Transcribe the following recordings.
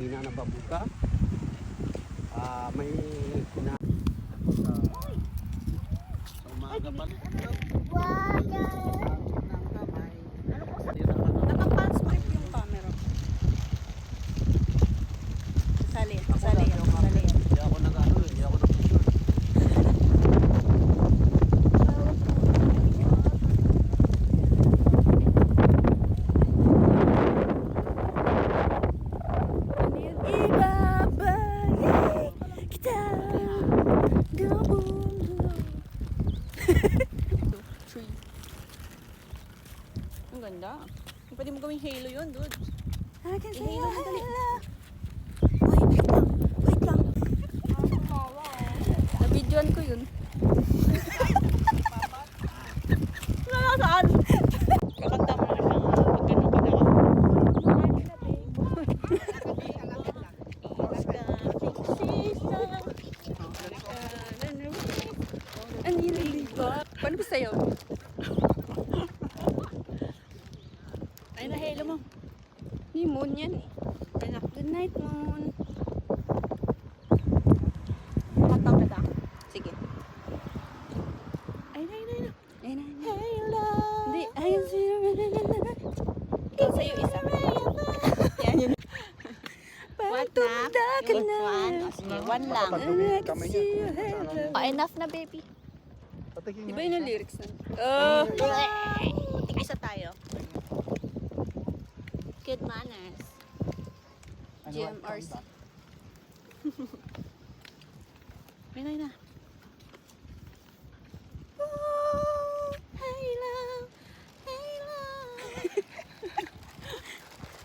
Hina na babuka. May na sa umaga pa. Naka-pan-script yung camera. Sali. Hindi ako nag-ano, hindi ako nag-picture. Ibabalik kita ng mundo. Tree. Ang ganda. Pwede mo gawing halo yun, dude. I-halo mo dali. Wait lang. Na-videoan ko yun. Wala saan. Kakanta mo na siyang pag ganun ka na. Ang nililiba. Paano ba sa'yo? Ay, nahilo mo. Ni moon yan eh. Good night, moon. Nakataw na ta. Sige. Ay, hello. Hindi, ayun sa'yo. Ikaw sa'yo isa. Yan yun. What na? One lang. Oh, enough na, baby. Iba yun ang lyrics na. Tig-isa tayo. Good manners. GMRC. Ay na. Hello.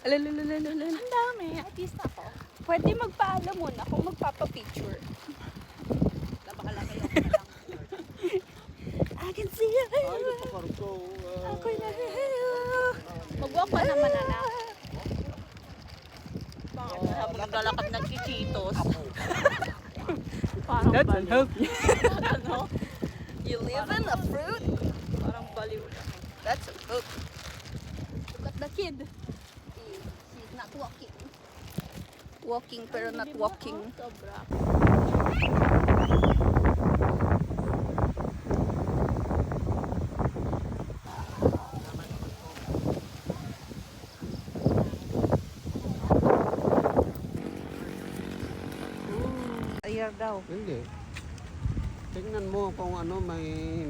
Alalalalalalala. Ang dami. Artista ko. Pwede magpaalam muna kung magpapapicture. Napakalaki lang na lang. I can see you. Ako'y Mag-walk ka naman, anak. Habang naglalakad ng chichitos. Parang That's baliw. unhealthy. Ano? You live in a fruit? Parang baliw lang. That's a book. Look at the kid. She's not walking. Walking pero not walking. Sobra. Ayar daw. Hindi. Tingnan mo kung ano may